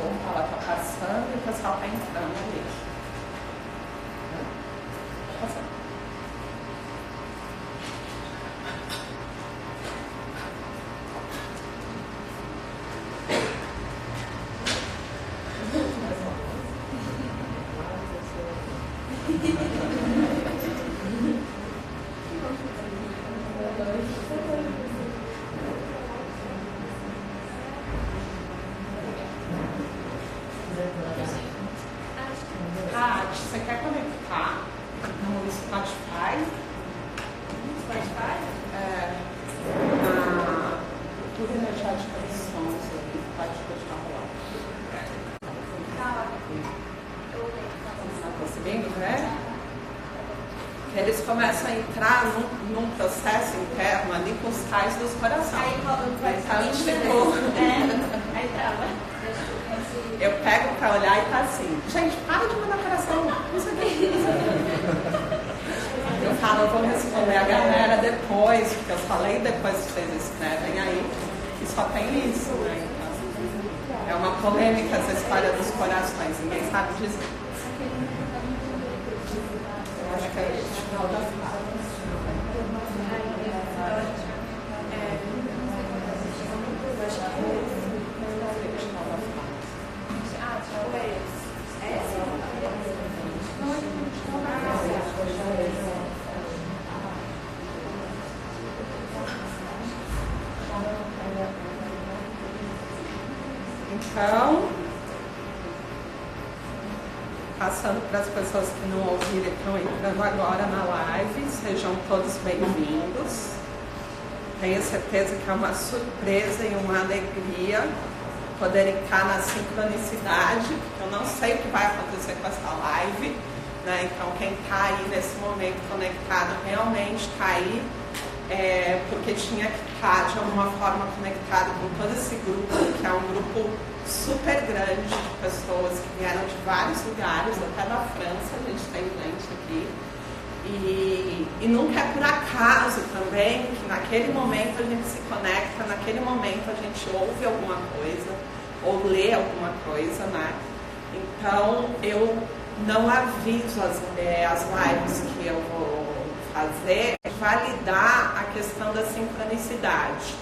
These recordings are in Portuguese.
ela está passando e o pessoal está entrando ali. Passando. Você quer conectar no Spotify? Spotify? Na tudo energética dos sons aqui, pode deixar rolar. Tá. Está conseguindo ver? Eles começam a entrar num processo interno ali com os cais dos corações. Aí chegou. Aí trava. Eu pego pra olhar e tá assim, gente, para de mandar coração, isso aqui. Eu falo, eu vou responder a galera depois, porque eu falei depois que vocês escrevem aí, e só tem isso, né? Então, é uma polêmica essa história dos corações, ninguém sabe dizer. Eu acho que é o final da fala. Então, passando para as pessoas que não ouviram e estão entrando agora na live, sejam todos bem-vindos. Tenho certeza que é uma surpresa e uma alegria poderem estar na sincronicidade, porque eu não sei o que vai acontecer com essa live, né? Então quem está aí nesse momento conectado realmente está aí porque tinha que estar de alguma forma conectado com todo esse grupo, que é um grupo super grande de pessoas que vieram de vários lugares, até da França, a gente tem gente aqui. E nunca é por acaso também que naquele momento a gente se conecta, naquele momento a gente ouve alguma coisa, ou lê alguma coisa, né? Então eu não aviso as lives que eu vou fazer, validar a questão da sincronicidade.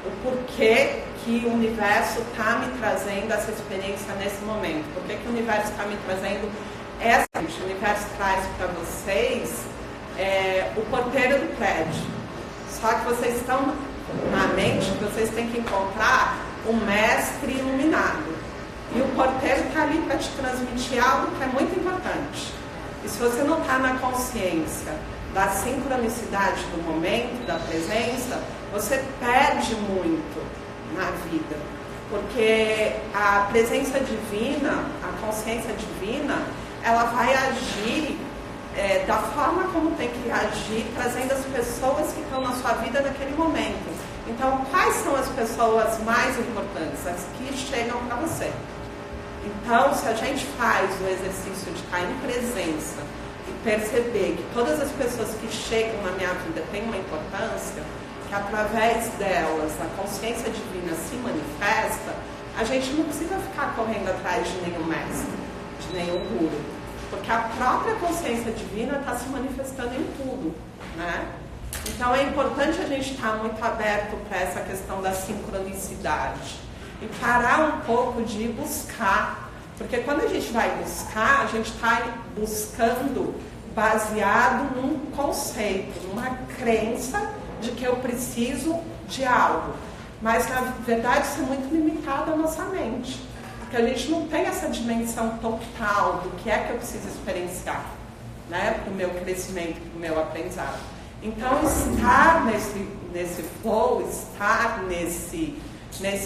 O porquê que o universo está me trazendo essa experiência nesse momento. Por que o universo está me trazendo essa? O universo traz para vocês o porteiro do prédio. Só que vocês estão na mente, vocês têm que encontrar o mestre iluminado. E o porteiro está ali para te transmitir algo que é muito importante. E se você não está na consciência da sincronicidade do momento, da presença, você perde muito na vida. Porque a presença divina, a consciência divina, ela vai agir da forma como tem que agir, trazendo as pessoas que estão na sua vida naquele momento. Então, quais são as pessoas mais importantes? As que chegam para você. Então, se a gente faz o exercício de estar em presença e perceber que todas as pessoas que chegam na minha vida têm uma importância, que através delas a consciência divina se manifesta, a gente não precisa ficar correndo atrás de nenhum mestre, de nenhum guru, porque a própria consciência divina está se manifestando em tudo, né? Então é importante a gente estar muito aberto para essa questão da sincronicidade e parar um pouco de buscar, porque quando a gente vai buscar, a gente está buscando baseado num conceito, numa crença de que eu preciso de algo, mas na verdade isso é muito limitado à nossa mente, porque a gente não tem essa dimensão total do que é que eu preciso experienciar, né, para o meu crescimento, para o meu aprendizado. Então estar nesse flow, estar nesse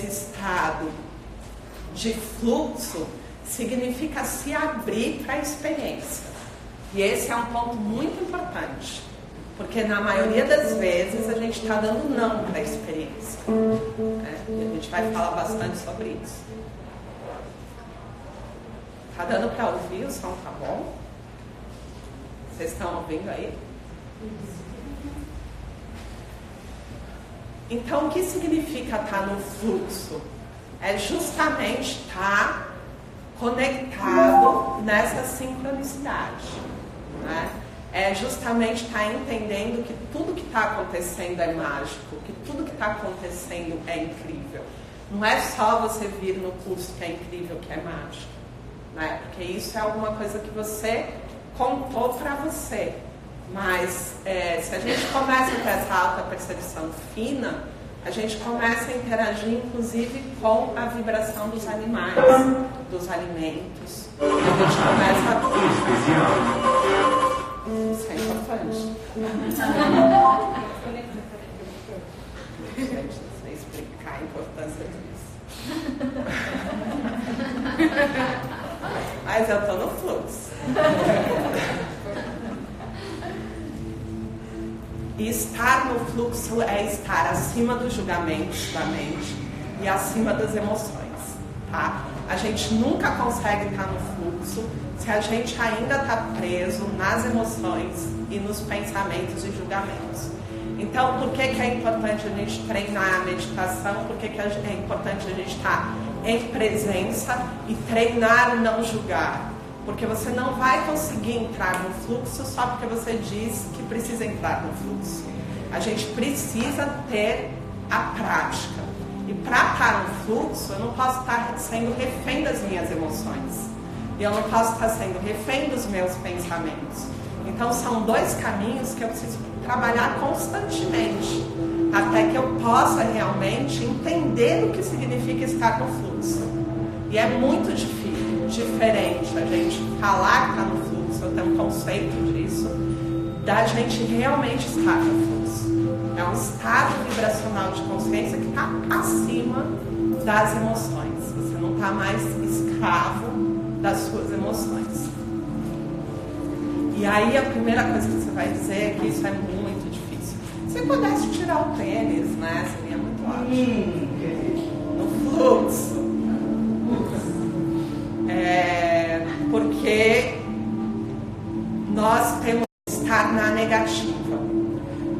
estado de fluxo, significa se abrir para a experiência. E esse é um ponto muito importante, porque na maioria das vezes a gente está dando não para a experiência, né? E a gente vai falar bastante sobre isso. Tá dando para ouvir? O som tá bom? Vocês estão ouvindo aí? Então, o que significa estar no fluxo? é justamente estar conectado nessa sincronicidade, né? É justamente estar entendendo que tudo que está acontecendo é mágico, que tudo que está acontecendo é incrível. Não é só você vir no curso que é incrível, que é mágico, né? Porque isso é alguma coisa que você contou para você. Mas se a gente começa a ter essa alta percepção fina, a gente começa a interagir inclusive com a vibração dos animais, dos alimentos. E a gente começa a... Isso é importante. Gente, não sei explicar a importância disso. Mas eu estou no fluxo. E estar no fluxo é estar acima dos julgamentos da mente e acima das emoções, tá? A gente nunca consegue estar no fluxo se a gente ainda está preso nas emoções e nos pensamentos e julgamentos. Então, por que é importante a gente treinar a meditação? Por que é importante a gente estar em presença e treinar o não julgar? Porque você não vai conseguir entrar no fluxo só porque você diz que precisa entrar no fluxo. A gente precisa ter a prática. E para estar no fluxo, eu não posso estar sendo refém das minhas emoções. E eu não posso estar sendo refém dos meus pensamentos. Então são dois caminhos que eu preciso trabalhar constantemente, até que eu possa realmente entender o que significa estar no fluxo. E é muito diferente a gente falar que está no fluxo, eu tenho um conceito disso, da gente realmente estar no fluxo. É um estado vibracional de consciência que está acima das emoções. Você não está mais escravo das suas emoções. E aí a primeira coisa que você vai dizer é que isso é muito difícil. Se você pudesse tirar o tênis, né? Seria muito ótimo. No fluxo. Porque nós temos que estar na negativa.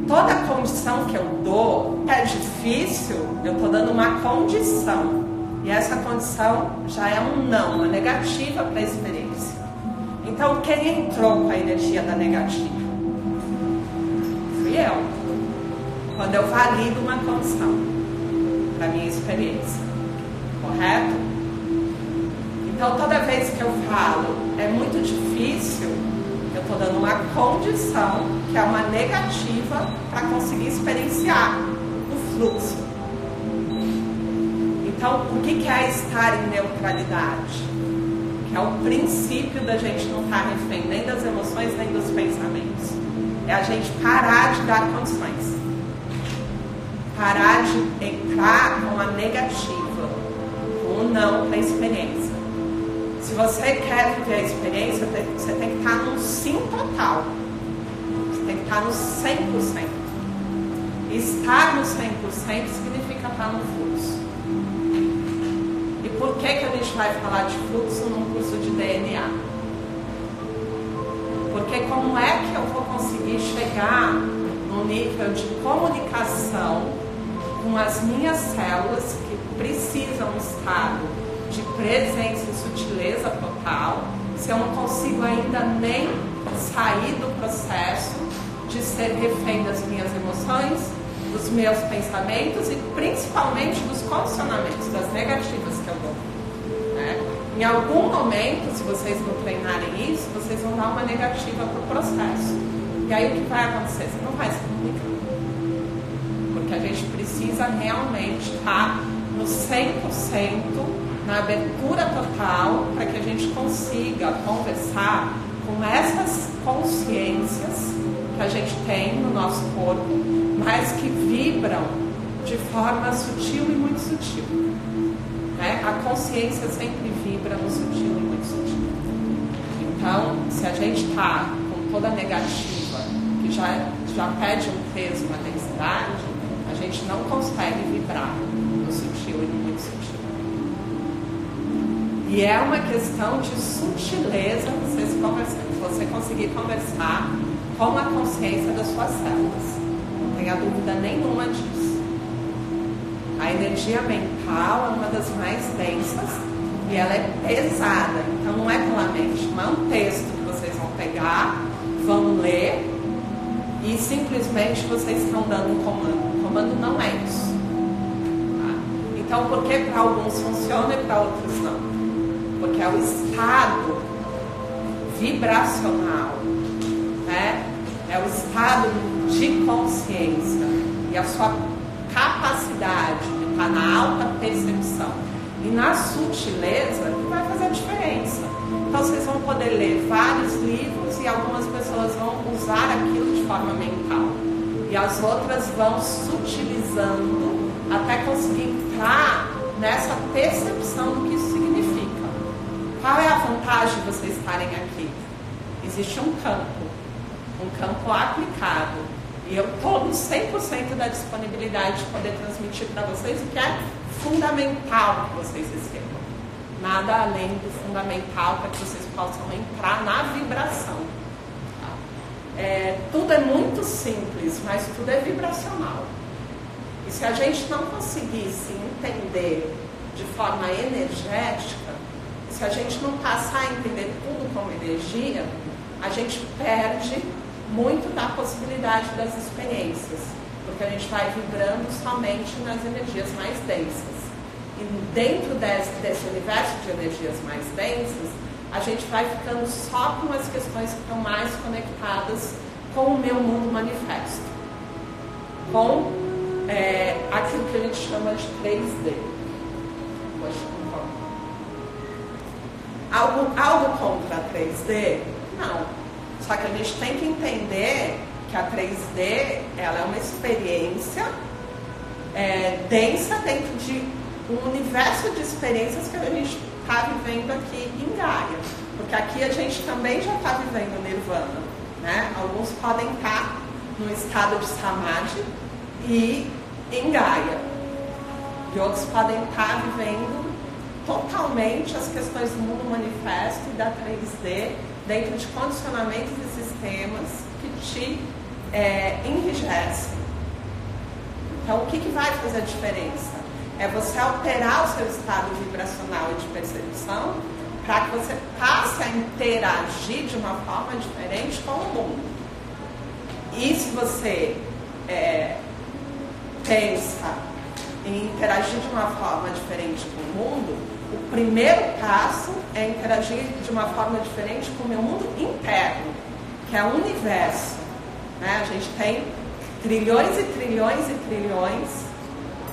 Toda condição que eu dou é difícil, eu estou dando uma condição. E essa condição já é um não, uma negativa para a experiência. Então, quem entrou com a energia da negativa? Fui eu. Quando eu valido uma condição para a minha experiência. Correto? Então, toda vez que eu falo, é muito difícil, eu estou dando uma condição, que é uma negativa, para conseguir experienciar o fluxo. Então, o que é estar em neutralidade? Que é o princípio da gente não estar refém nem das emoções, nem dos pensamentos. É a gente parar de dar condições. Parar de entrar com a negativa, com o não para a experiência. Se você quer viver a experiência, você tem que estar no sim total. Você tem que estar no 100%. E estar no 100% significa estar no fluxo. E por que a gente vai falar de fluxo num curso de DNA? Porque como é que eu vou conseguir chegar no nível de comunicação com as minhas células que precisam estar de presença e sutileza total, se eu não consigo ainda nem sair do processo de ser refém das minhas emoções, dos meus pensamentos e principalmente dos condicionamentos, das negativas que eu dou, né? Em algum momento, se vocês não treinarem isso, vocês vão dar uma negativa para o processo. E aí o que vai acontecer? Você não vai se comunicar. Porque a gente precisa realmente estar no 100%, na abertura total, para que a gente consiga conversar com essas consciências que a gente tem no nosso corpo, mas que vibram de forma sutil e muito sutil, né? A consciência sempre vibra no sutil e muito sutil. Então, se a gente está com toda a negativa, que já pede um peso, uma densidade, a gente não consegue vibrar no sutil e no muito sutil. E é uma questão de sutileza você conseguir conversar com a consciência das suas células. Não tenha dúvida nenhuma disso. A energia mental é uma das mais densas e ela é pesada. Então não é pela mente, não é um texto que vocês vão pegar, vão ler e simplesmente vocês estão dando um comando. O comando não é isso. Tá? Então por que para alguns funciona e para outros não? Porque é o estado vibracional, né? É o estado de consciência e a sua capacidade de estar na alta percepção e na sutileza que vai fazer a diferença. Então vocês vão poder ler vários livros e algumas pessoas vão usar aquilo de forma mental e as outras vão sutilizando até conseguir entrar nessa percepção do que isso significa. Qual é a vantagem de vocês estarem aqui? Existe um campo aplicado. E eu estou no 100% da disponibilidade de poder transmitir para vocês o que é fundamental que vocês recebam. Nada além do fundamental para que vocês possam entrar na vibração. Tudo é muito simples, mas tudo é vibracional. E se a gente não conseguisse entender de forma energética, se a gente não passar a entender tudo como energia, a gente perde muito da possibilidade das experiências, porque a gente vai vibrando somente nas energias mais densas. E dentro desse universo de energias mais densas, a gente vai ficando só com as questões que estão mais conectadas com o meu mundo manifesto, com aquilo que a gente chama de 3D. Algo contra a 3D? Não. Só que a gente tem que entender que a 3D ela é uma experiência densa dentro de um universo de experiências que a gente está vivendo aqui em Gaia. Porque aqui a gente também já está vivendo Nirvana, né? Alguns podem estar no estado de Samadhi e em Gaia. E outros podem estar vivendo totalmente as questões do mundo manifesto e da 3D dentro de condicionamentos e sistemas que te enrijecem. Então, o que vai fazer a diferença? É você alterar o seu estado vibracional e de percepção para que você passe a interagir de uma forma diferente com o mundo. E se você pensa em interagir de uma forma diferente com o mundo, o primeiro passo é interagir de uma forma diferente com o meu mundo interno, que é o universo. Né? A gente tem trilhões e trilhões e trilhões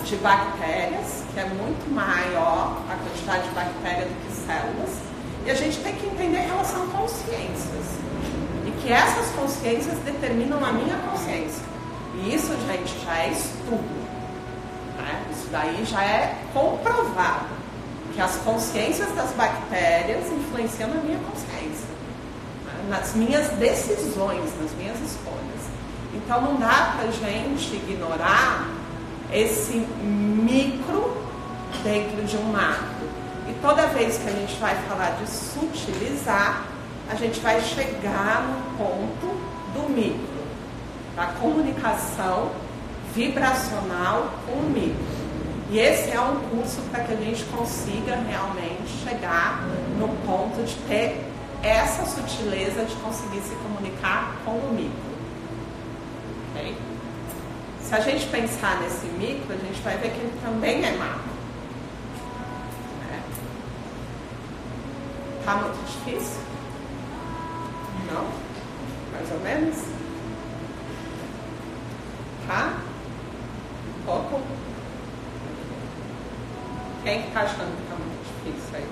de bactérias, que é muito maior a quantidade de bactérias do que células, e a gente tem que entender que elas são consciências, e que essas consciências determinam a minha consciência. E isso, gente, já é estudo. Né? Isso daí já é comprovado. Que as consciências das bactérias influenciam na minha consciência, né? Nas minhas decisões, nas minhas escolhas. Então não dá pra gente ignorar esse micro dentro de um macro. E toda vez que a gente vai falar de sutilizar, a gente vai chegar no ponto do micro, da comunicação vibracional com o micro. E esse é um curso para que a gente consiga realmente chegar no ponto de ter essa sutileza de conseguir se comunicar com o micro. Okay? Se a gente pensar nesse micro, a gente vai ver que ele também é macro. Tá muito difícil? Não? Mais ou menos? Tá? Um pouco? Quem está achando que está muito difícil aí?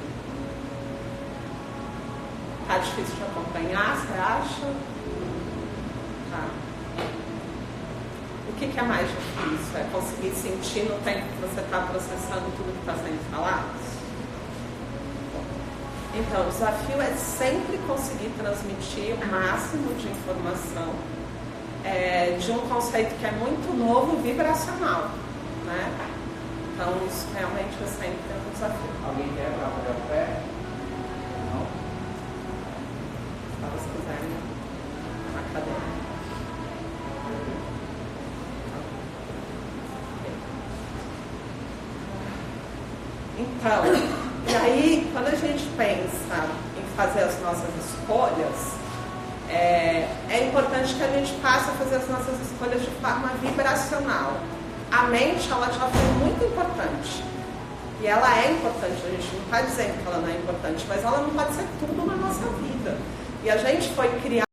Está difícil de acompanhar, você acha? Tá. O que é mais difícil? É conseguir sentir no tempo que você está processando tudo que está sendo falado? Então, o desafio é sempre conseguir transmitir o máximo de informação de um conceito que é muito novo, vibracional, né? Então, isso realmente é sempre um desafio. Alguém quer trabalhar o pé? Não? Se vocês quiserem, na cadeira. Então, e aí, quando a gente pensa em fazer as nossas escolhas, é importante que a gente passe a fazer as nossas escolhas de forma vibracional. A mente, ela já foi muito importante. E ela é importante, a gente não está dizendo que ela não é importante, mas ela não pode ser tudo na nossa vida. E a gente foi criar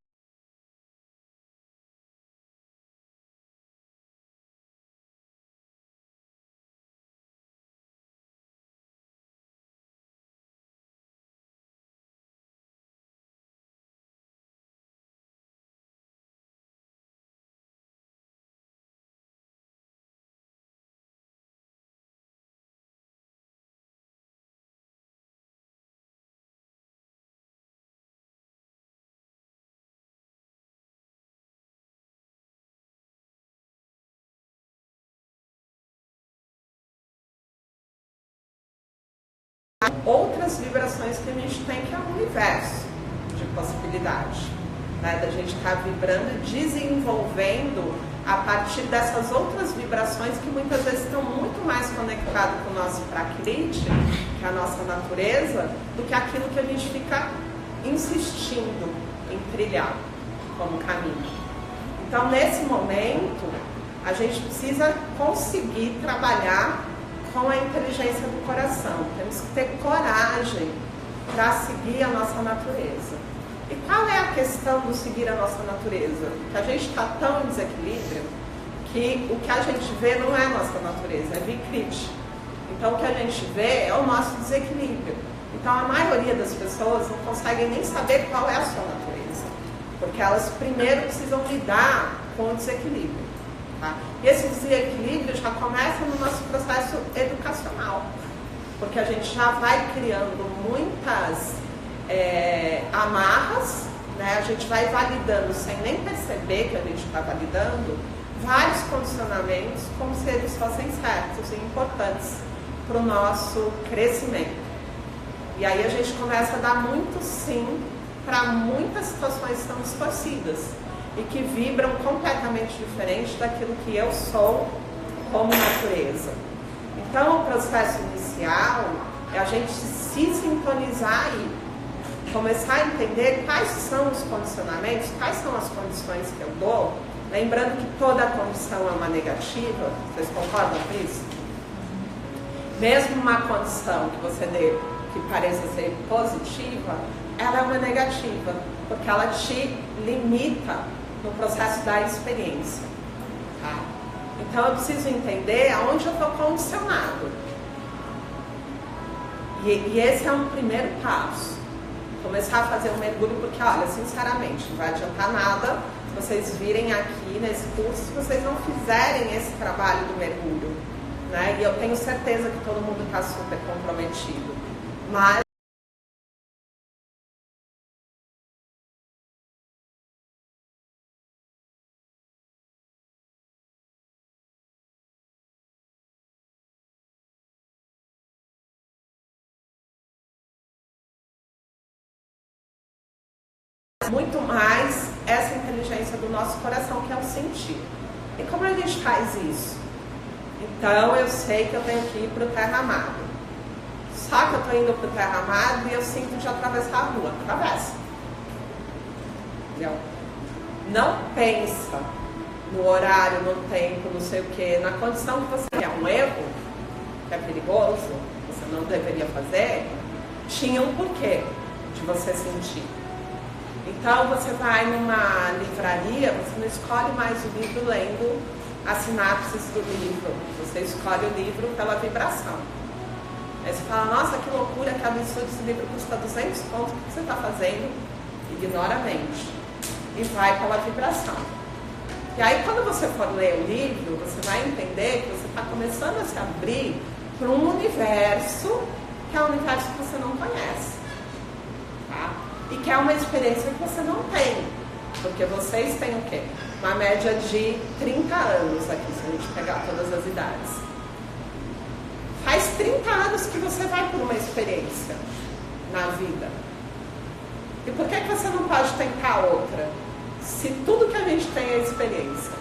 outras vibrações que a gente tem, que é um universo de possibilidade, né? Da gente estar vibrando e desenvolvendo a partir dessas outras vibrações que muitas vezes estão muito mais conectadas com o nosso Prakriti, que é a nossa natureza, do que aquilo que a gente fica insistindo em trilhar como caminho. Então, nesse momento, a gente precisa conseguir trabalhar com a inteligência do coração. Temos que ter coragem para seguir a nossa natureza. E qual é a questão do seguir a nossa natureza? Que a gente está tão em desequilíbrio que o que a gente vê não é a nossa natureza, é Vikriti. Então o que a gente vê é o nosso desequilíbrio. Então a maioria das pessoas não conseguem nem saber qual é a sua natureza, porque elas primeiro precisam lidar com o desequilíbrio. Tá? E esse desequilíbrio já começa no nosso processo educacional, porque a gente já vai criando muitas amarras, né? A gente vai validando sem nem perceber que a gente está validando vários condicionamentos como se eles fossem certos e importantes para o nosso crescimento. E aí a gente começa a dar muito sim para muitas situações que são distorcidas e que vibram completamente diferente daquilo que eu sou como natureza. Então, o processo inicial é a gente se sintonizar aí, começar a entender quais são os condicionamentos, quais são as condições que eu dou, lembrando que toda condição é uma negativa. Vocês concordam com isso? Mesmo uma condição que você dê que pareça ser positiva, ela é uma negativa, porque ela te limita no processo da experiência. Tá? Então eu preciso entender aonde eu estou condicionado. E esse é um primeiro passo. Começar a fazer um mergulho, porque olha, sinceramente, não vai adiantar nada vocês virem aqui nesse curso se vocês não fizerem esse trabalho do mergulho. Né? E eu tenho certeza que todo mundo está super comprometido. Mas muito mais essa inteligência do nosso coração, que é o sentir. E como a gente faz isso? Então eu sei que eu tenho que ir para o terra-amado. Só que eu estou indo para o terra-amado e eu sinto de atravessar a rua. Atravessa. Entendeu? Não pensa no horário, no tempo, não sei o que, na condição que você quer um erro, que é perigoso, você não deveria fazer, tinha um porquê de você sentir. Então você vai numa livraria, você não escolhe mais o livro lendo as sinapses do livro, você escolhe o livro pela vibração. Aí você fala, nossa, que loucura, que absurdo, esse livro custa 200 pontos, o que você está fazendo? Ignora a mente e vai pela vibração. E aí quando você for ler o livro, você vai entender que você está começando a se abrir para um universo que é um universo que você não conhece. Tá? E que é uma experiência que você não tem, porque vocês têm o quê? Uma média de 30 anos aqui, se a gente pegar todas as idades. Faz 30 anos que você vai por uma experiência na vida. E por que você não pode tentar outra? Se tudo que a gente tem é experiência.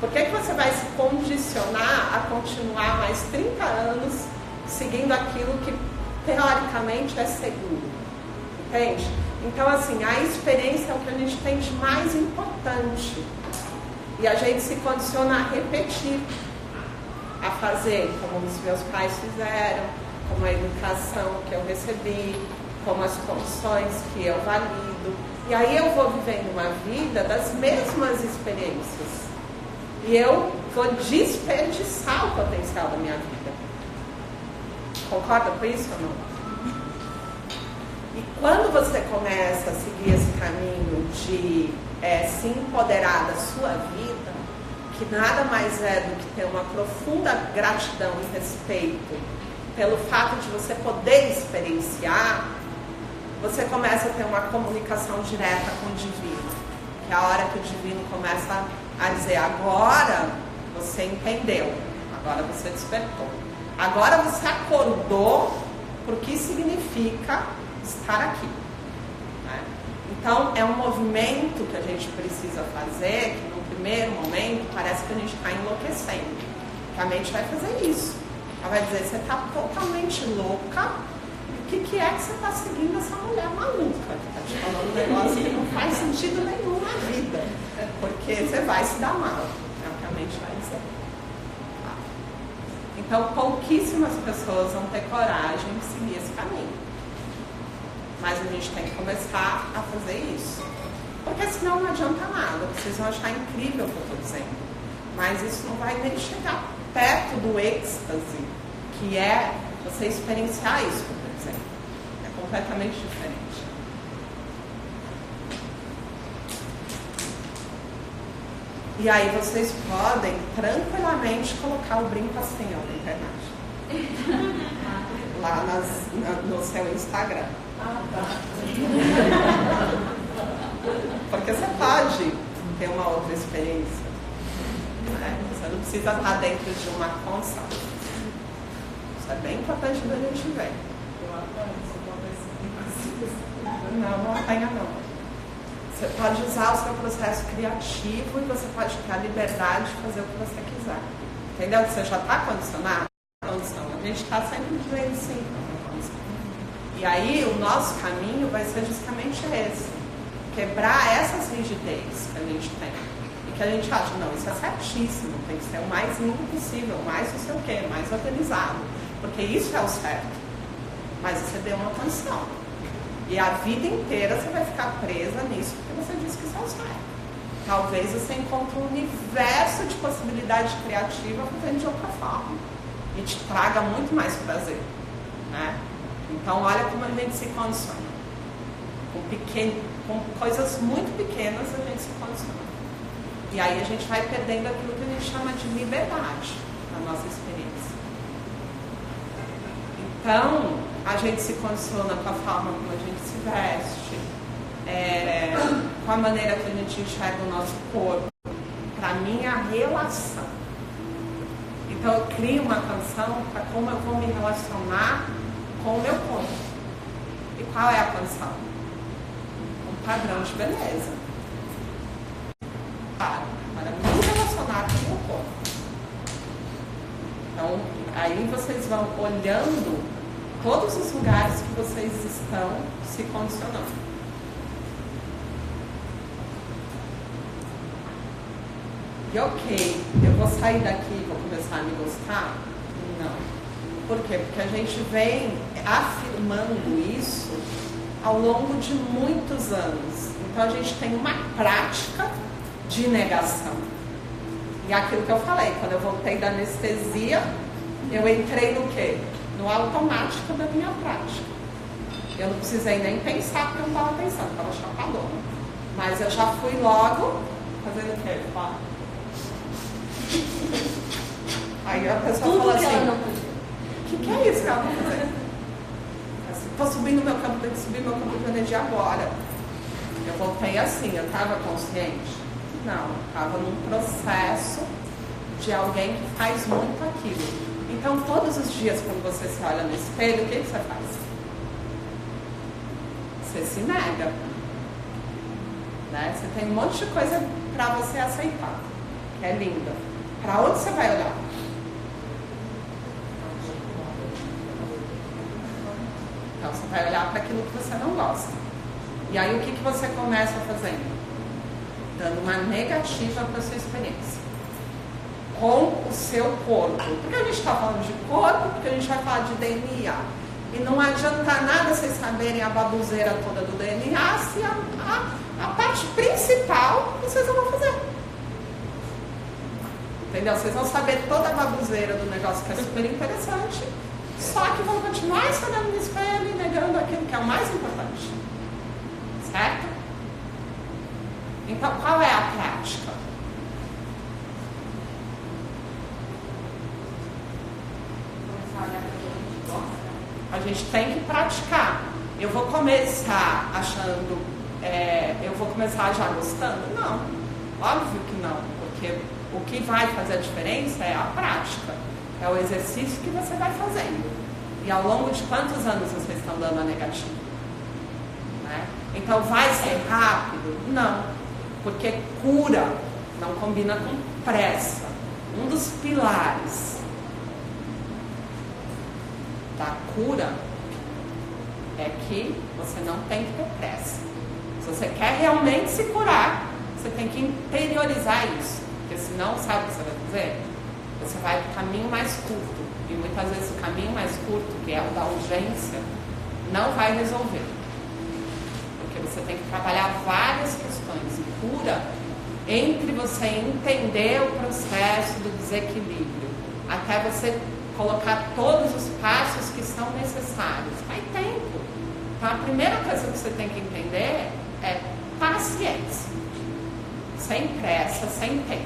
Por que você vai se condicionar a continuar mais 30 anos seguindo aquilo que teoricamente é seguro, entende? Então, assim, a experiência é o que a gente tem de mais importante. E a gente se condiciona a repetir, a fazer como os meus pais fizeram, como a educação que eu recebi, como as condições que eu valido. E aí eu vou vivendo uma vida das mesmas experiências. E eu vou desperdiçar o potencial da minha vida. Concorda com isso ou não? E quando você começa a seguir esse caminho de se empoderar da sua vida, que nada mais é do que ter uma profunda gratidão e respeito pelo fato de você poder experienciar, você começa a ter uma comunicação direta com o divino. Que é a hora que o divino começa a dizer, agora você entendeu, agora você despertou, agora você acordou por que significa estar aqui. Então, é um movimento que a gente precisa fazer, que no primeiro momento parece que a gente está enlouquecendo. Que a mente vai fazer isso. Ela vai dizer, você está totalmente louca, o que é que você está seguindo essa mulher maluca? Que está te falando um negócio que não faz sentido nenhum na vida. Porque você vai se dar mal. É o que a mente vai dizer. Tá? Então, pouquíssimas pessoas vão ter coragem de seguir esse caminho. Mas a gente tem que começar a fazer isso. Porque senão não adianta nada. Vocês vão achar incrível o que eu estou dizendo. Mas isso não vai nem chegar perto do êxtase, que é você experienciar isso que eu estou dizendo. É completamente diferente. E aí vocês podem tranquilamente colocar o brinco assim, ó, na internet. Lá no seu Instagram. Porque você pode ter uma outra experiência, né? Você não precisa estar dentro de uma condição. Isso é bem importante da gente ver. Não apanha não. Você pode usar o seu processo criativo e você pode ter a liberdade de fazer o que você quiser. Entendeu? Você já está condicionado? A gente está sempre vivendo sim. E aí o nosso caminho vai ser justamente esse. Quebrar essas rigidez que a gente tem. E que a gente acha, não, isso é certíssimo, tem que ser o mais limpo possível, mais não sei o quê, mais organizado. Porque isso é o certo. Mas você deu uma condição. E a vida inteira você vai ficar presa nisso porque você disse que isso é o certo. Talvez você encontre um universo de possibilidade criativa fazendo de outra forma. E te traga muito mais prazer. Né? Então, olha como a gente se condiciona. Com coisas muito pequenas, a gente se condiciona. E aí a gente vai perdendo aquilo que a gente chama de liberdade na nossa experiência. Então, a gente se condiciona com a forma como a gente se veste, com a maneira que a gente enxerga o nosso corpo, para a minha relação. Então, eu crio uma canção para como eu vou me relacionar com o meu corpo. E qual é a canção? Um padrão de beleza. Para me relacionar com o meu corpo. Então, aí vocês vão olhando todos os lugares que vocês estão se condicionando. E ok, eu vou sair daqui e vou começar a me gostar? Não. Por quê? Porque a gente vem afirmando isso ao longo de muitos anos. Então a gente tem uma prática de negação. E aquilo que eu falei, quando eu voltei da anestesia, eu entrei no quê? No automático da minha prática. Eu não precisei nem pensar porque eu não estava pensando, estava chapadona. Mas eu já fui logo fazendo o quê? Aí a pessoa fala assim, o que é isso que ela está fazendo? Estou subindo meu campo, tenho que subir meu campo de energia agora. Eu voltei assim, eu estava consciente? Não, estava num processo de alguém que faz muito aquilo. Então, todos os dias, quando você se olha no espelho, o que você faz? Você se nega. Né? Você tem um monte de coisa para você aceitar, que é linda. Para onde você vai olhar? Então você vai olhar para aquilo que você não gosta. E aí o que você começa fazendo? Dando uma negativa para a sua experiência. Com o seu corpo. Porque a gente está falando de corpo, porque a gente vai falar de DNA. E não adianta nada vocês saberem a baboseira toda do DNA se a parte principal vocês não vão fazer. Entendeu? Vocês vão saber toda a baboseira do negócio que é super interessante, só que vão continuar se olhando no espelho e negando aquilo que é o mais importante. Certo? Então, qual é a prática? A gente tem que praticar. Eu vou começar achando, eu vou começar já gostando? Não, óbvio que não, porque o que vai fazer a diferença é a prática, é o exercício que você vai fazendo. E ao longo de quantos anos vocês estão dando a negativa? Né? Então vai ser rápido? Não, porque cura não combina com pressa. Um dos pilares da cura é que você não tem que ter pressa. Se você quer realmente se curar, você tem que interiorizar isso, porque senão, sabe o que você vai fazer? Você vai para o caminho mais curto, e muitas vezes o caminho mais curto, que é o da urgência, não vai resolver, porque você tem que trabalhar várias questões. E cura entre você entender o processo do desequilíbrio até você colocar todos os passos que são necessários. Vai tempo. Então a primeira coisa que você tem que entender é paciência. Sem pressa, sem tempo.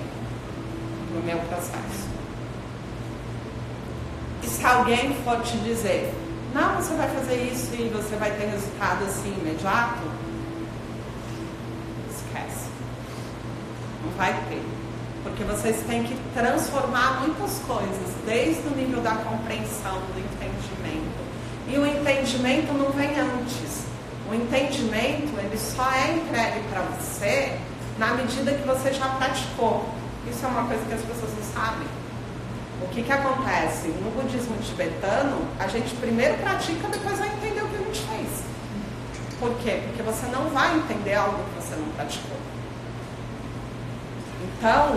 No meu processo. E se alguém for te dizer, não, você vai fazer isso e você vai ter resultado assim imediato, esquece. Não vai ter. Porque vocês têm que transformar muitas coisas, desde o nível da compreensão, do entendimento. E o entendimento não vem antes. O entendimento, ele só é entregue para você na medida que você já praticou. Isso é uma coisa que as pessoas não sabem. O que acontece? No budismo tibetano, a gente primeiro pratica, depois vai entender o que a gente fez. Por quê? Porque você não vai entender algo que você não praticou. Então,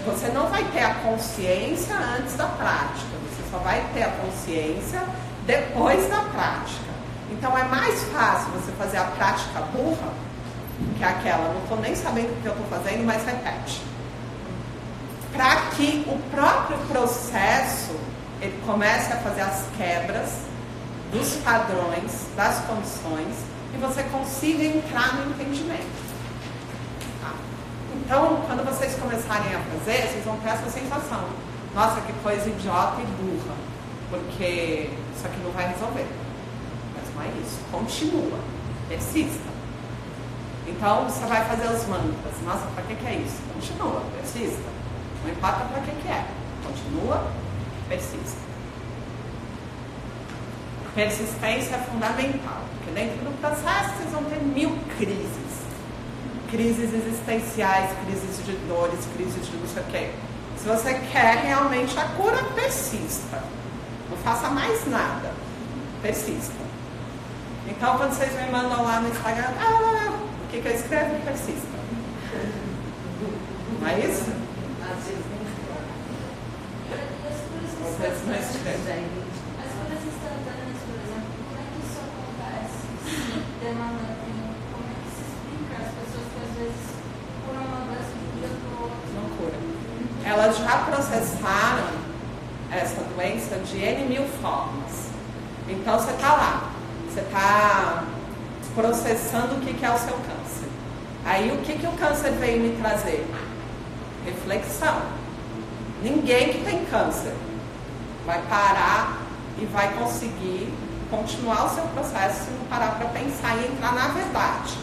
você não vai ter a consciência antes da prática, você só vai ter a consciência depois da prática. Então, é mais fácil você fazer a prática burra, que é aquela, não estou nem sabendo o que eu estou fazendo, mas repete. Para que o próprio processo, ele comece a fazer as quebras dos padrões, das condições, e você consiga entrar no entendimento. Então, quando vocês começarem a fazer, vocês vão ter essa sensação. Nossa, que coisa idiota e burra. Porque isso aqui não vai resolver. Mas não é isso. Continua. Persista. Então, você vai fazer os mantras. Nossa, para que é isso? Continua. Persista. Não importa para que é. Continua. Persista. Persistência é fundamental. Porque dentro do processo, vocês vão ter 1000 crises. Crises existenciais, crises de dores, crises de não sei o quê. Se você quer realmente a cura, persista. Não faça mais nada. Persista. Então, quando vocês me mandam lá no Instagram, o que eu escrevo? Persista. Não é isso? Às vezes não escrevem. As curas instantâneas, por exemplo, como é que isso acontece? Demanda tempo. Como é que se explica às pessoas que às vezes curam uma doença de um dia para o outro? Não cura. Elas já processaram essa doença de N.000 formas. Então você está lá, você está processando o que é o seu câncer. Aí o que o câncer veio me trazer? Reflexão. Ninguém que tem câncer vai parar e vai conseguir continuar o seu processo se não parar para pensar e entrar na verdade.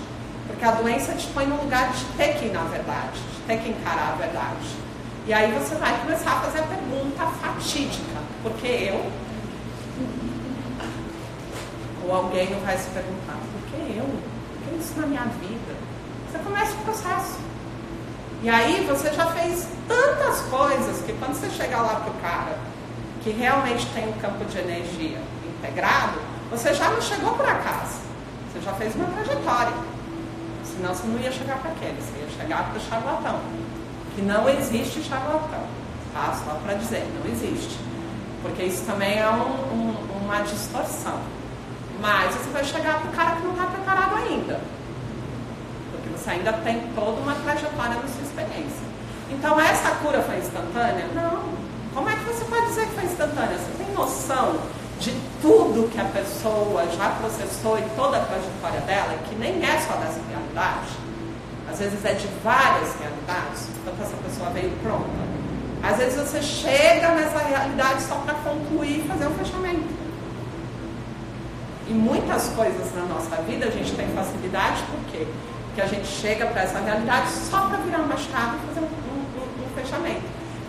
Porque a doença te põe no lugar de ter que ir na verdade, de ter que encarar a verdade. E aí você vai começar a fazer a pergunta fatídica. Por que eu? Ou alguém não vai se perguntar, por que eu? Por que isso na minha vida? Você começa o processo. E aí você já fez tantas coisas que quando você chegar lá pro cara que realmente tem um campo de energia integrado, Você já não chegou por acaso, você já fez uma trajetória. Senão você não ia chegar para aquele, você ia chegar para o charlatão. Que não existe charlatão, tá? Só para dizer, não existe. Porque isso também é uma distorção. Mas você vai chegar para o cara que não está preparado ainda. Porque você ainda tem toda uma trajetória na sua experiência. Então, essa cura foi instantânea? Não. Como é que você pode dizer que foi instantânea? Você tem noção de tudo que a pessoa já processou e toda a trajetória dela, que nem é só dessa realidade? Às vezes é de várias realidades, enquanto essa pessoa veio pronta. Às vezes você chega nessa realidade só para concluir e fazer um fechamento. E muitas coisas na nossa vida a gente tem facilidade, por quê? Porque a gente chega para essa realidade só para virar uma chave e fazer um fechamento.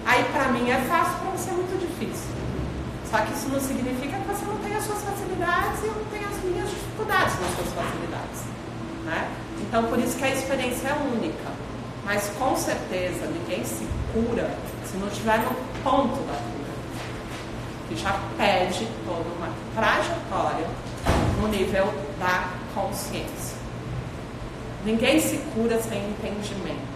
Aí para mim é fácil, para você é muito difícil. Só que isso não significa que você não tem as suas facilidades e eu não tenho as minhas dificuldades nas suas facilidades, né? Então por isso que a experiência é única. Mas com certeza ninguém se cura se não estiver no ponto da cura, que já pede toda uma trajetória no nível da consciência. Ninguém se cura sem entendimento.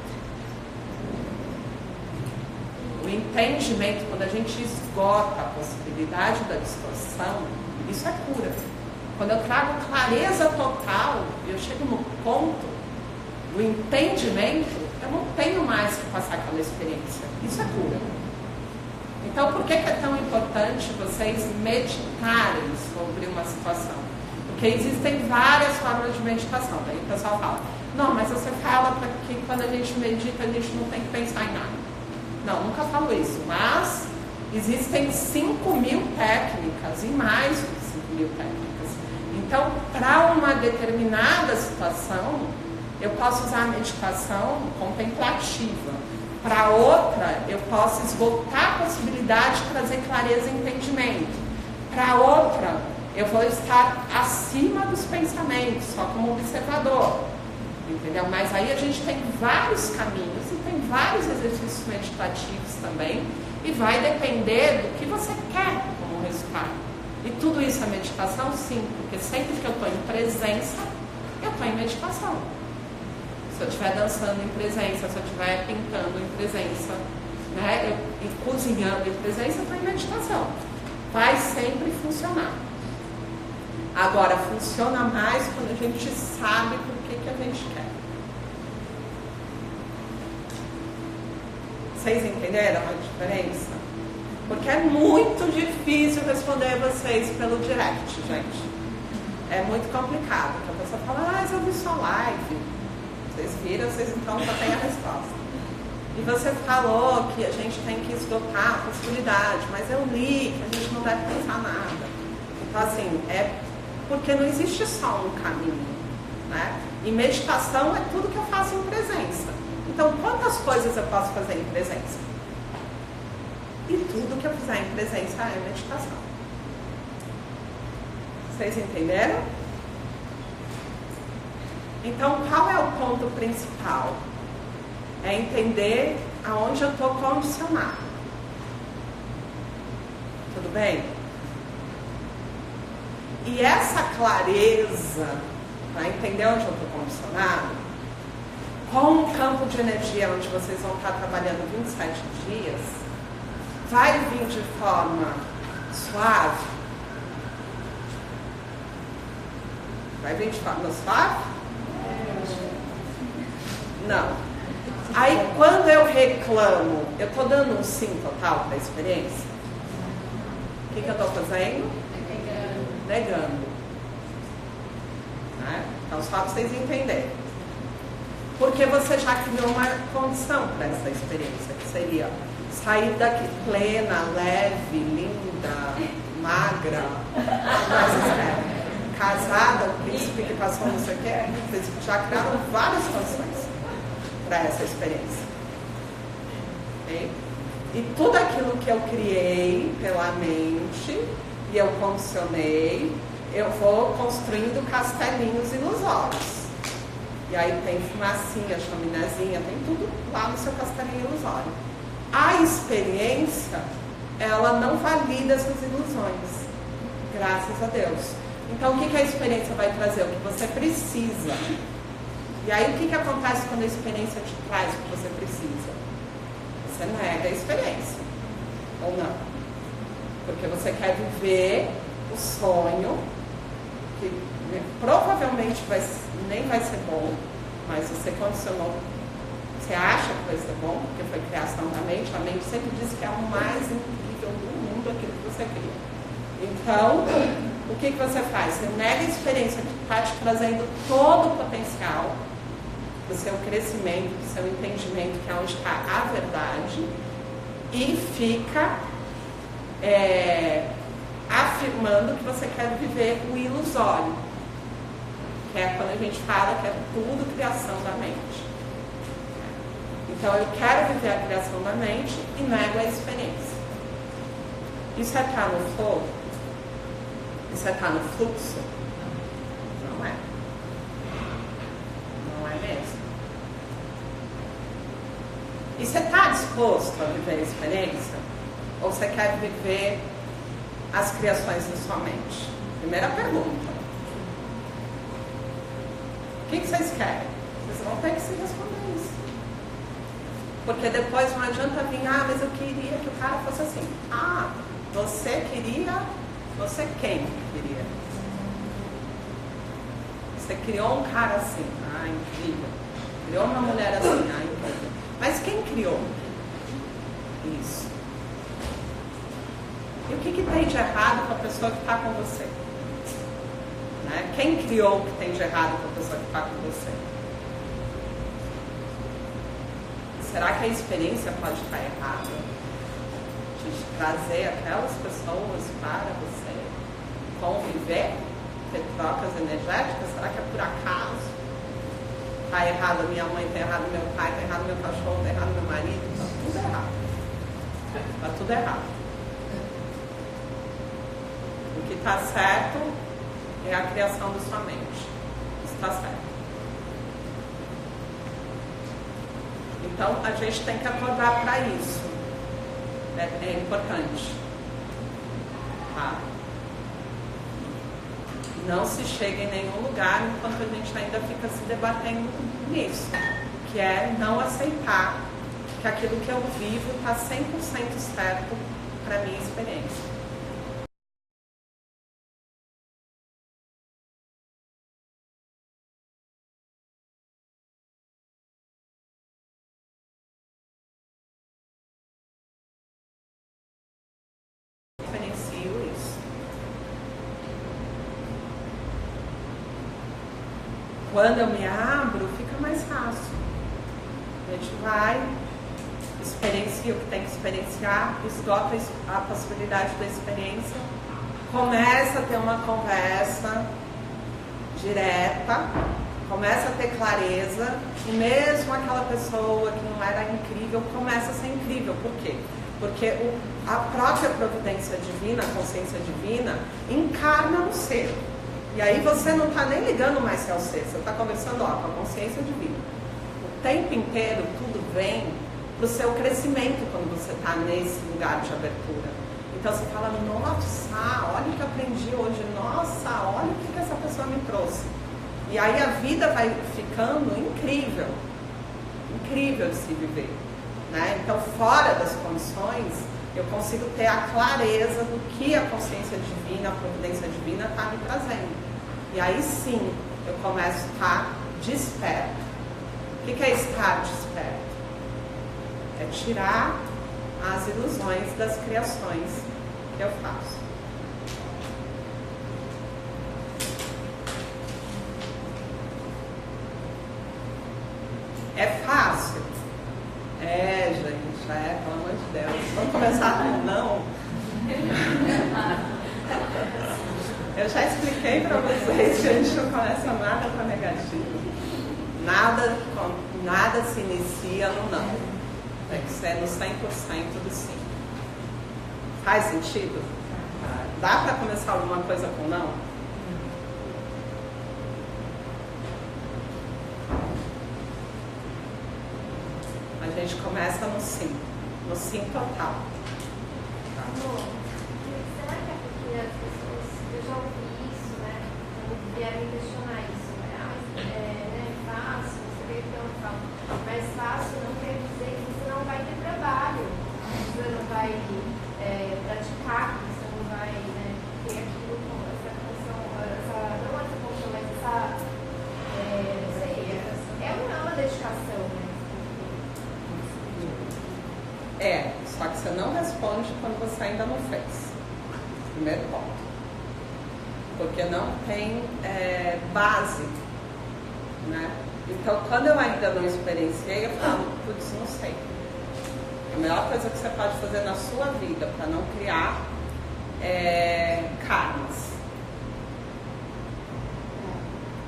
O entendimento, quando a gente esgota a possibilidade da distorção, isso é cura. Quando eu trago clareza total, eu chego no ponto do entendimento, eu não tenho mais que passar aquela experiência. Isso é cura. Então, por que é tão importante vocês meditarem sobre uma situação? Porque existem várias formas de meditação. Daí o pessoal fala, não, mas você fala que quando a gente medita, a gente não tem que pensar em nada. Não, nunca falo isso, mas existem 5.000 técnicas e mais de 5.000 técnicas. Então, para uma determinada situação, eu posso usar a meditação contemplativa. Para outra, eu posso esgotar a possibilidade de trazer clareza e entendimento. Para outra, eu vou estar acima dos pensamentos, só como observador. Entendeu? Mas aí a gente tem vários caminhos e tem vários exercícios meditativos também. E vai depender do que você quer como resultado. E tudo isso é meditação? Sim, porque sempre que eu estou em presença, eu estou em meditação. Se eu estiver dançando em presença, se eu estiver pintando em presença, né, e cozinhando em presença, eu estou em meditação. Vai sempre funcionar. Agora, funciona mais quando a gente sabe por que a gente quer. Vocês entenderam a diferença? Porque é muito difícil responder vocês pelo direct, gente. É muito complicado. Porque a pessoa fala, mas eu vi sua live. Vocês viram, vocês então já têm a resposta. E você falou que a gente tem que esgotar a possibilidade, mas eu li que a gente não deve pensar nada. Então, assim, é porque não existe só um caminho, né? E meditação é tudo que eu faço em presença. Então, quantas coisas eu posso fazer em presença? E tudo que eu fizer em presença é meditação. Vocês entenderam? Então, qual é o ponto principal? É entender aonde eu estou condicionado. Tudo bem? E essa clareza, para entender onde eu estou condicionado, com o campo de energia onde vocês vão estar trabalhando 27 dias, vai vir de forma suave? Vai vir de forma suave? Não. Aí quando eu reclamo, eu estou dando um sim total para a experiência? O que eu estou fazendo? Negando. Né? Então só para vocês entenderem. Porque você já criou uma condição para essa experiência, que seria sair daqui plena, leve, linda, magra, casada, o príncipe que passou não sei o que. Vocês já criaram várias condições para essa experiência. Okay? E tudo aquilo que eu criei pela mente e eu condicionei, eu vou construindo castelinhos ilusórios. E aí tem fumacinha, chaminézinha, tem tudo lá no seu castelinho ilusório. A experiência, ela não valida essas ilusões, graças a Deus. Então, o que a experiência vai trazer? O que você precisa. E aí, o que acontece quando a experiência te traz o que você precisa? Você nega a experiência. Ou não? Porque você quer viver o sonho, que provavelmente nem vai ser bom, mas você condicionou. Você acha que vai ser bom, porque foi criação da mente. A mente sempre diz que é o mais incrível do mundo aquilo que você cria. Então, o que você faz? Você nega a experiência que está te trazendo todo o potencial do seu crescimento, do seu entendimento, que é onde está a verdade, e fica afirmando que você quer viver o ilusório, que é quando a gente fala que é tudo criação da mente. Então, eu quero viver a criação da mente e nego a experiência. Isso é estar no flow? Isso é estar no fluxo? Não é. Não é mesmo. E você está disposto a viver a experiência? Ou você quer viver as criações da sua mente? Primeira pergunta. O que vocês querem? Vocês vão ter que se responder isso. Porque depois não adianta vir, mas eu queria que o cara fosse assim. Você queria, você quem queria? Você criou um cara assim, incrível. Criou uma mulher assim, incrível. Mas quem criou isso? E o que tem de errado com a pessoa que está com você? Né? Quem criou o que tem de errado com a pessoa que está com você? Será que a experiência pode estar errada? De trazer aquelas pessoas para você conviver, ter trocas energéticas? Será que é por acaso? Está errado minha mãe, está errado meu pai, está errado meu cachorro, está errado meu marido? Está tudo errado. Está tudo errado. O que está certo é a criação da sua mente. Isso está certo. Então, a gente tem que acordar para isso. É importante. Tá? Não se chega em nenhum lugar enquanto a gente ainda fica se debatendo nisso. Que é não aceitar que aquilo que eu vivo está 100% certo para a minha experiência. Quando eu me abro, fica mais fácil. A gente vai, experiencia o que tem que experienciar, esgota a possibilidade da experiência, começa a ter uma conversa direta, começa a ter clareza, e mesmo aquela pessoa que não era incrível, começa a ser incrível. Por quê? Porque a própria providência divina, a consciência divina, encarna no ser. E aí você não está nem ligando mais se é o ser, você está conversando com a consciência divina. O tempo inteiro tudo vem para o seu crescimento quando você está nesse lugar de abertura. Então você fala, nossa, olha o que eu aprendi hoje, nossa, olha o que essa pessoa me trouxe. E aí a vida vai ficando incrível, incrível de se viver. Né? Então fora das condições, eu consigo ter a clareza do que a consciência divina, a providência divina está me trazendo. E aí sim, eu começo a estar desperto. O que é estar desperto? É tirar as ilusões das criações que eu faço. É fácil? Gente, pelo amor de Deus. Vamos começar com não? Eu já expliquei para vocês que a gente não começa nada com negativo. Nada se inicia no não. Tem que ser no 100% do sim. Faz sentido? Dá para começar alguma coisa com não? A gente começa no sim total. Será que é porque as pessoas, eu já ouvi isso, né? vieram me questionar isso. Né, fácil, você vê que eu falo, mas fácil não quer dizer que você não vai ter trabalho, você não vai praticar, que você não vai, né, ter aquilo com essa função, não essa função, mas essa, não sei, é uma dedicação, né? Só que você não responde quando você ainda não fez. Primeiro ponto. Porque não tem base, né? Então, quando eu ainda não experienciei, eu falo, putz, não sei. A melhor coisa que você pode fazer na sua vida para não criar karmas.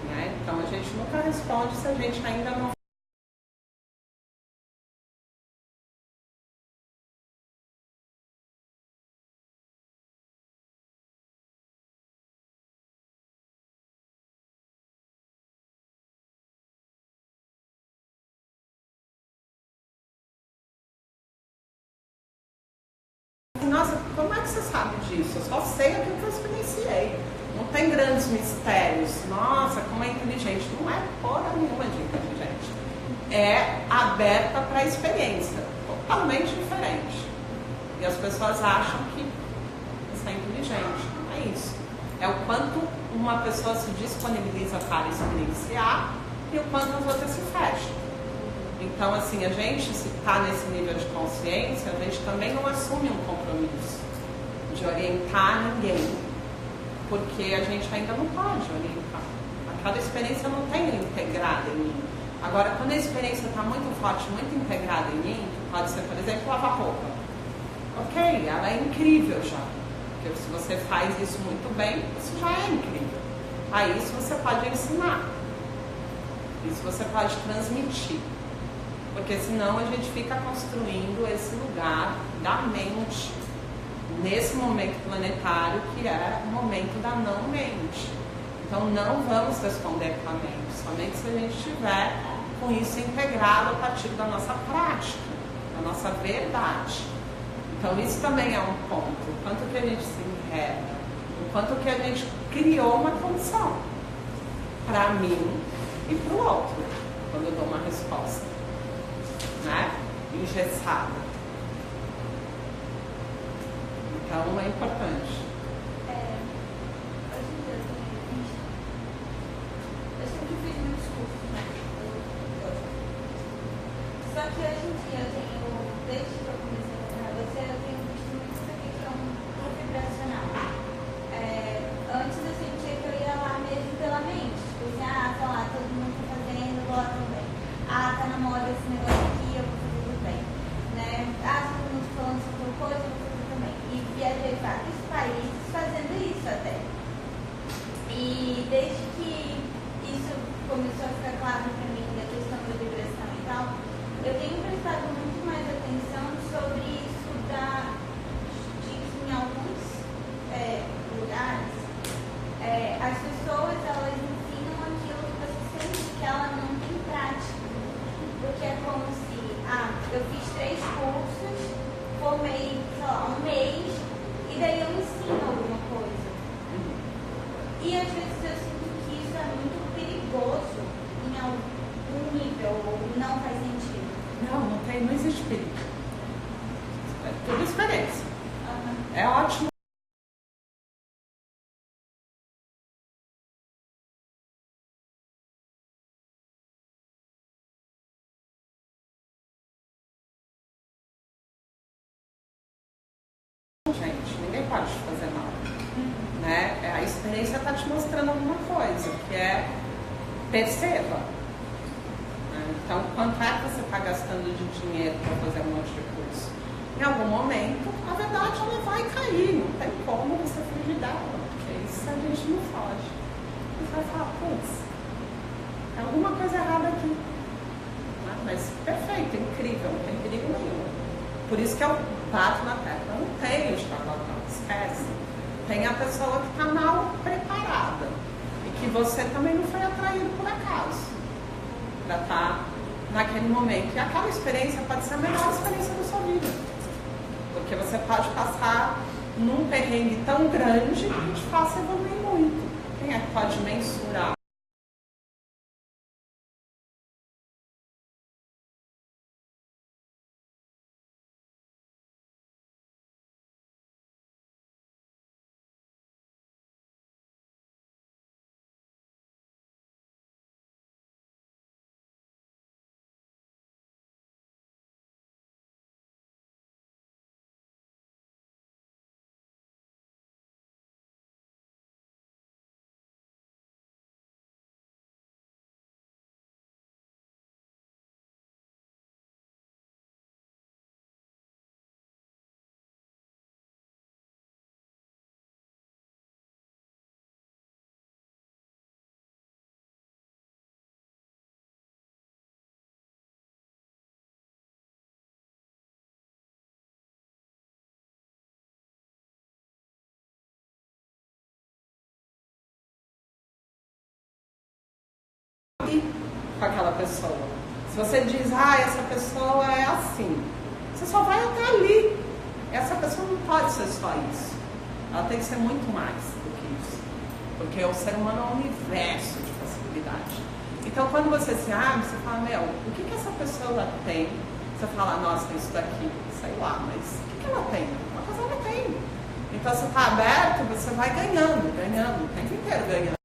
Né? Então, a gente nunca responde se a gente ainda não. Nossa, como é que você sabe disso? Eu só sei aquilo que eu experienciei. Não tem grandes mistérios. Nossa, como é inteligente. Não é porra nenhuma de inteligente. É aberta para a experiência. Totalmente diferente. E as pessoas acham que você é inteligente. Não é isso. É o quanto uma pessoa se disponibiliza para experienciar e o quanto as outras se fecham. Então, assim, a gente, se está nesse nível de consciência, a gente também não assume um compromisso de orientar ninguém, porque a gente ainda não pode orientar. Aquela experiência não tem integrada em mim. Agora, quando a experiência está muito forte, muito integrada em mim, pode ser, por exemplo, lavar roupa. Ok, ela é incrível já. Porque se você faz isso muito bem, isso já é incrível. Aí isso você pode ensinar. Isso você pode transmitir. Porque senão a gente fica construindo esse lugar da mente, nesse momento planetário que é o momento da não mente. Então não vamos responder com a mente, somente se a gente estiver com isso integrado a partir da nossa prática, da nossa verdade. Então isso também é um ponto, o quanto que a gente se enreda, o quanto que a gente criou uma condição para mim e para o outro, quando eu dou uma resposta. Né? Engessada. Então é importante. Hoje em dia eu sempre fiz muitos cursos, né? Só que hoje em dia eu tenho, desde que eu comecei a trabalhar você, eu tenho visto muito essa questão do vibracional. Antes eu sentia que eu ia lá mesmo pela mente. Tipo assim, tá lá, todo mundo tá fazendo, vou lá também. Tá na moda esse negócio aqui, eu vou fazer também. Né? Todo mundo falando sobre uma coisa, eu vou fazer também. E viajei vários países fazendo isso até. E desde que isso começou a ficar claro para mim, da questão da vibração e tal, eu tenho prestado muito mais atenção sobre isso disso em alguns lugares. As pessoas, elas ensinam aquilo que você sente que ela não tem prática. Porque é como se, eu fiz 3 cursos, formei, sei lá, um mês, e daí eu ensino alguma coisa. E às vezes eu sinto que isso é muito perigoso em algum nível, ou não faz sentido. Não existe perigo. É tudo experiência. É ótimo. Gente, ninguém pode fazer mal. Né? A experiência está te mostrando alguma coisa, que é perceba. Então, quanto é que você está gastando de dinheiro para fazer um monte de curso? Em algum momento, a verdade ela vai cair, não tem como você fugir dela, porque isso a gente não foge. Você vai falar, putz, tem alguma coisa errada aqui. Mas perfeito, incrível, não tem perigo nenhum. Por isso que eu bato na tecla, não tem o charlatão, esquece. Tem a pessoa que está mal preparada e que você também não foi atraído por acaso para estar naquele momento. E aquela experiência pode ser a melhor experiência da sua vida, porque você pode passar num perrengue tão grande que te faça evoluir muito. Quem é que pode mensurar? Com aquela pessoa. Se você diz, essa pessoa é assim, você só vai até ali. Essa pessoa não pode ser só isso. Ela tem que ser muito mais do que isso. Porque o ser humano é um universo de possibilidade. Então, quando você se abre, você fala, o que essa pessoa tem? Você fala, nossa, isso daqui, sei lá, mas o que ela tem? Uma coisa ela tem. Então, você está aberto, você vai ganhando, o tempo inteiro ganhando.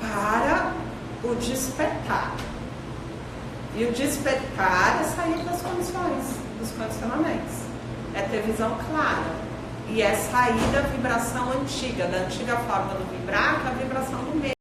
Para o despertar. E o despertar é sair das condições, dos condicionamentos. É ter visão clara. E é sair da vibração antiga, da antiga forma do vibrar, que é a vibração do medo.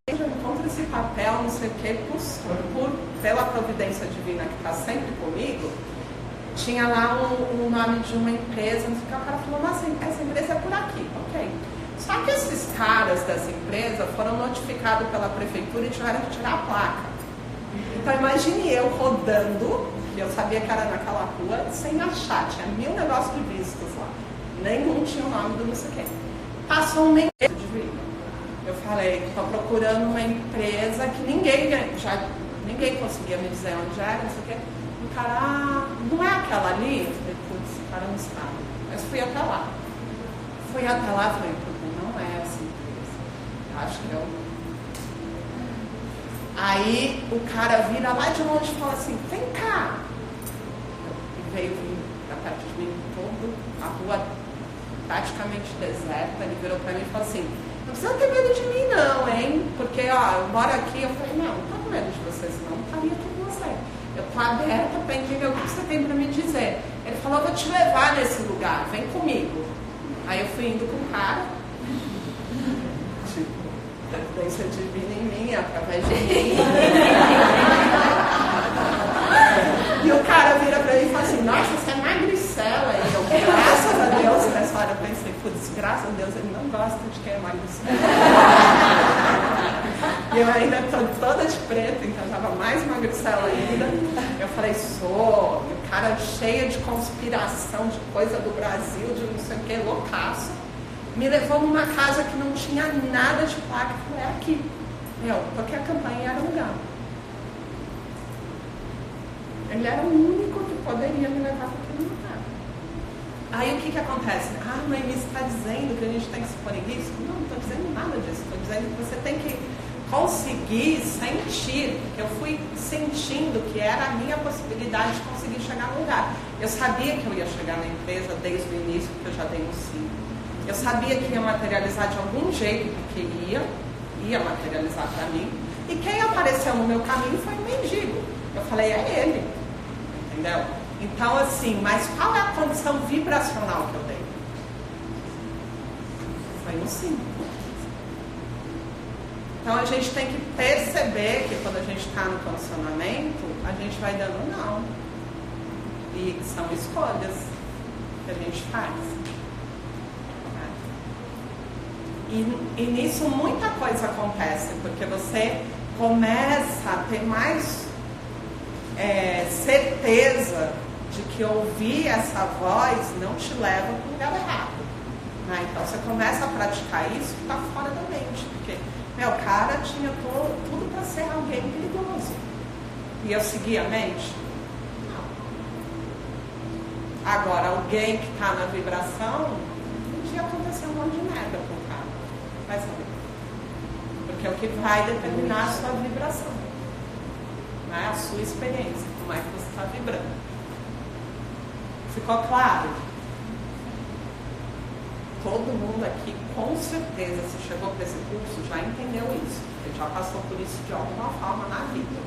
Eu encontro esse papel, não sei o que, pela providência divina que está sempre comigo, tinha lá o nome de uma empresa, não sei o que, o cara falou, nossa, essa empresa é por aqui, ok. Só que esses caras dessa empresa foram notificados pela prefeitura e tiveram que tirar a placa. Então imagine eu rodando, e eu sabia que era naquela rua, sem achar, tinha 1000 negócios de vistos lá. Nenhum tinha o nome do não sei o que. Passou um mês de vida. Eu falei, estou procurando uma empresa que ninguém conseguia me dizer onde era, não sei o quê. O cara, não é aquela ali? Eu falei, putz, o cara não sabe. Mas fui até lá. Fui até lá e falei, não é essa empresa. Acho que eu... Aí o cara vira lá de longe e fala assim, vem cá. E veio pra perto de mim, a rua praticamente deserta. Ele virou pra mim e falou assim, não precisa ter medo de mim não, hein? Porque, eu moro aqui. Eu falei, não tô com medo de você, senão não estaria aqui com você. Eu tô aberta para entender o que você tem para me dizer. Ele falou, eu vou te levar nesse lugar, vem comigo. Aí eu fui indo com o cara. Tipo, tendência divina em mim, através de mim. E o cara vira pra mim e fala assim, nossa, você é magricela. E eu, graças a Deus, nessa hora eu pensei, putz, graças a Deus, ele não gosta de quem é magricela. E eu ainda estou toda de preto, então eu estava mais magricela ainda. Eu falei, sou. E o cara cheio de conspiração, de coisa do Brasil, de não sei o que, loucaço. Me levou numa casa que não tinha nada de placa. Eu falei, é aqui. Porque a campanha era lugar. Ele era o único que poderia me levar para aquele lugar. Aí o que acontece? Ah, Noemi, você está dizendo que a gente tem que se pôr em risco? Não, não estou dizendo nada disso. Estou dizendo que você tem que conseguir sentir, porque eu fui sentindo que era a minha possibilidade de conseguir chegar no lugar. Eu sabia que eu ia chegar na empresa desde o início, porque eu já dei um sim. Eu sabia que ia materializar de algum jeito, porque ia materializar para mim. E quem apareceu no meu caminho foi um mendigo. Eu falei, é ele. Entendeu? Então, assim, mas qual é a condição vibracional que eu dei? Foi um sim. Então, a gente tem que perceber que quando a gente está no condicionamento, a gente vai dando não. E são escolhas que a gente faz. E nisso muita coisa acontece, porque você começa a ter mais certeza de que ouvir essa voz não te leva para o lugar errado. Né? Então você começa a praticar isso que está fora da mente, porque o cara tinha tudo para ser alguém perigoso. E eu segui a mente? Não. Agora, alguém que está na vibração, um dia aconteceu um monte de merda com o cara. Vai saber. Porque é o que vai determinar a sua vibração. Né? A sua experiência, como é que você está vibrando. Ficou claro? Todo mundo aqui, com certeza, se chegou para esse curso, já entendeu isso. Ele já passou por isso de alguma forma na vida.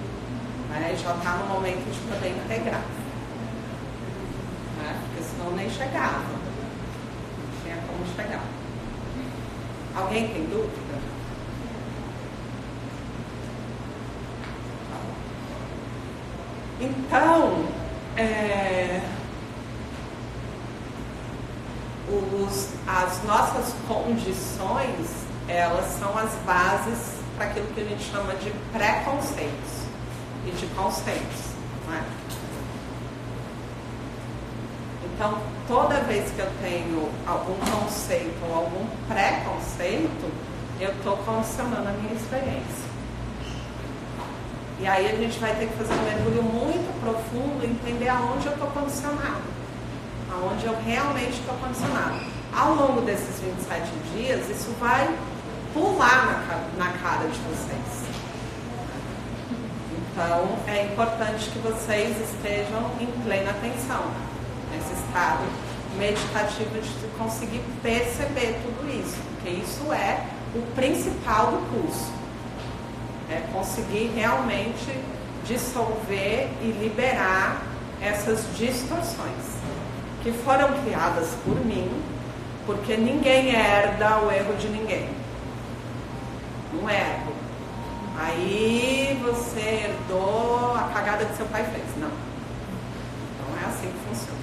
Né? Já está no momento de poder integrar. Né? Porque senão nem chegava. Não tinha como chegar. Alguém tem dúvida? Então, as nossas condições, elas são as bases para aquilo que a gente chama de preconceitos e de conceitos. Não é? Então, toda vez que eu tenho algum conceito ou algum preconceito, eu estou condicionando a minha experiência. E aí a gente vai ter que fazer um mergulho muito profundo e entender aonde eu estou condicionado. Aonde eu realmente estou condicionado. Ao longo desses 27 dias, isso vai pular na cara de vocês. Então, é importante que vocês estejam em plena atenção, nesse estado meditativo de conseguir perceber tudo isso, porque isso é o principal do curso. É conseguir realmente dissolver e liberar essas distorções que foram criadas por mim, porque ninguém herda o erro de ninguém. Não erro. Aí você herdou a cagada que seu pai fez. Não. Não é assim que funciona.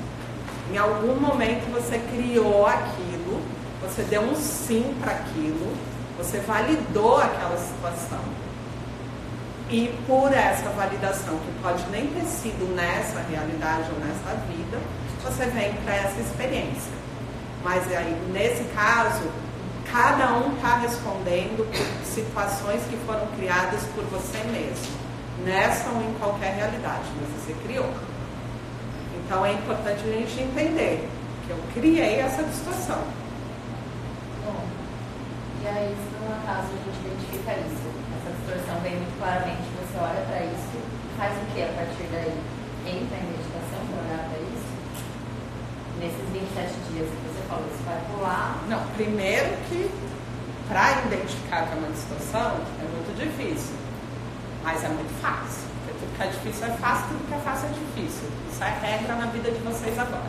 Em algum momento você criou aquilo, você deu um sim para aquilo, você validou aquela situação. E por essa validação, que pode nem ter sido nessa realidade ou nessa vida, você vem para essa experiência. Mas aí, nesse caso, cada um está respondendo por situações que foram criadas por você mesmo. Nessa ou em qualquer realidade, mas você criou. Então é importante a gente entender que eu criei essa distorção. Bom, e aí, se por um acaso a gente identifica isso, essa distorção vem muito claramente, você olha para isso, faz o que a partir daí? Entra em meditação para olhar para isso? Nesses 27 dias que você falou, você vai pular? Não, primeiro que para identificar que é uma distorção é muito difícil, mas é muito fácil. Porque tudo que é difícil é fácil, tudo que é fácil é difícil. Isso é regra na vida de vocês agora.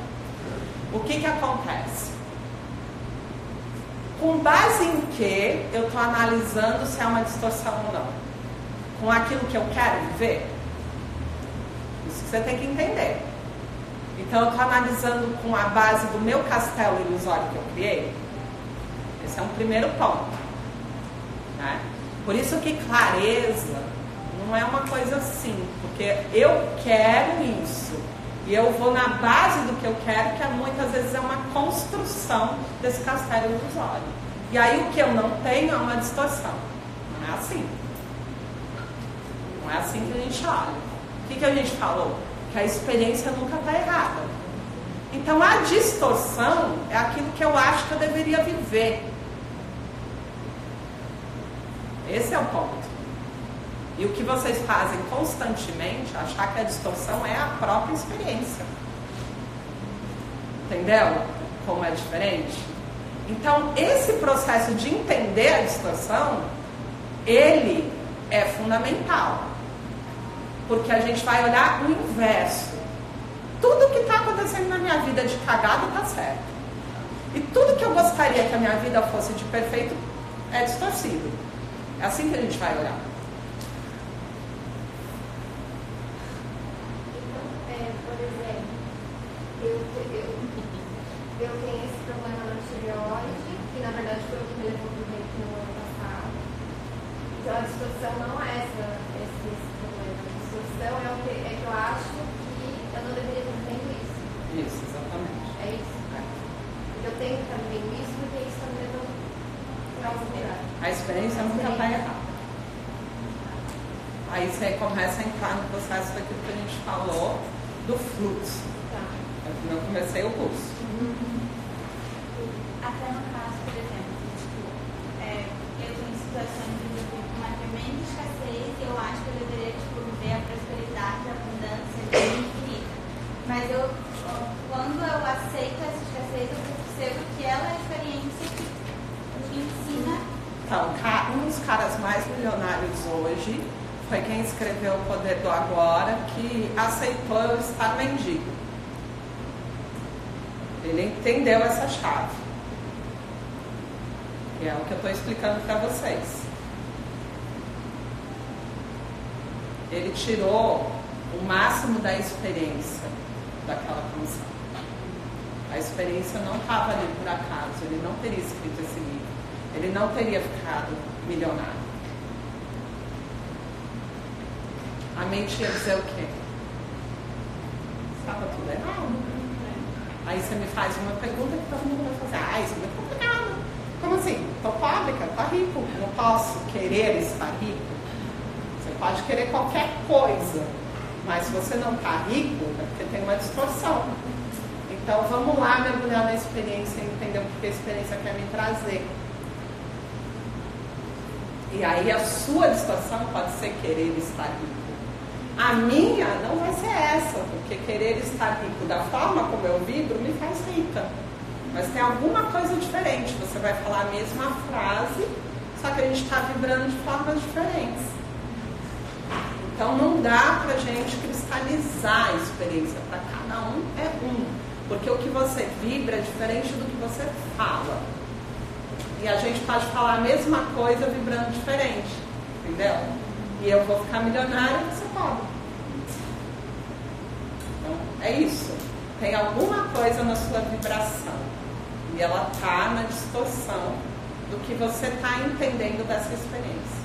O que acontece? Com base em que eu estou analisando se é uma distorção ou não? Com aquilo que eu quero viver? Isso que você tem que entender. Então eu estou analisando com a base do meu castelo ilusório que eu criei? Esse é um primeiro ponto. Né? Por isso que clareza não é uma coisa assim, porque eu quero isso. E eu vou na base do que eu quero, que muitas vezes é uma construção desse castelo ilusório. E aí o que eu não tenho é uma distorção. Não é assim. Não é assim que a gente olha. O que a gente falou? Que a experiência nunca está errada. Então a distorção é aquilo que eu acho que eu deveria viver. Esse é o ponto. E o que vocês fazem constantemente, achar que a distorção é a própria experiência. Entendeu? Como é diferente? Então, esse processo de entender a distorção, ele é fundamental. Porque a gente vai olhar o inverso. Tudo que está acontecendo na minha vida de cagado está certo. E tudo que eu gostaria que a minha vida fosse de perfeito é distorcido. É assim que a gente vai olhar. Por exemplo, eu tenho esse problema na tireoide, que na verdade foi o que me levou para o reiki no ano passado. Então a distorção não é esse problema. A distorção é que eu acho que eu não deveria estar vivendo isso. Isso, exatamente. É isso? Porque eu tenho que estar vivendo isso porque isso está me levando para algum lugar. A experiência nunca está errada. Aí você começa a entrar no processo daquilo que a gente falou, do fluxo. Tá. É como eu comecei o curso. Até no caso, por exemplo, eu tenho situações de eu vivo com uma tremenda escassez e eu acho que eu deveria viver a prosperidade, a abundância infinita. Mas quando eu aceito essa escassez, eu percebo que ela é a experiência que me ensina. Então, um dos caras mais milionários hoje foi quem escreveu O Poder do Agora, que aceitou estar mendigo. Ele entendeu essa chave. E é o que eu estou explicando para vocês. Ele tirou o máximo da experiência daquela condição. A experiência não estava ali por acaso. Ele não teria escrito esse livro. Ele não teria ficado milionário. A mente ia dizer o quê? Estava tudo errado. Aí você me faz uma pergunta que todo mundo vai fazer. Isso é muito complicado. Como assim? Estou pobre, quero estar rico. Não posso querer estar rico. Você pode querer qualquer coisa. Mas se você não está rico, é porque tem uma distorção. Então vamos lá mergulhar na experiência e entender o que a experiência quer me trazer. E aí a sua distorção pode ser querer estar rico. A minha não vai ser essa, porque querer estar rico da forma como eu vibro me faz rica. Mas tem alguma coisa diferente. Você vai falar a mesma frase, só que a gente está vibrando de formas diferentes. Então não dá pra gente cristalizar a experiência. Para cada um é um. Porque o que você vibra é diferente do que você fala. E a gente pode falar a mesma coisa vibrando diferente. Entendeu? E eu vou ficar milionária e você pode. Então, é isso. Tem alguma coisa na sua vibração. E ela está na distorção do que você está entendendo dessa experiência.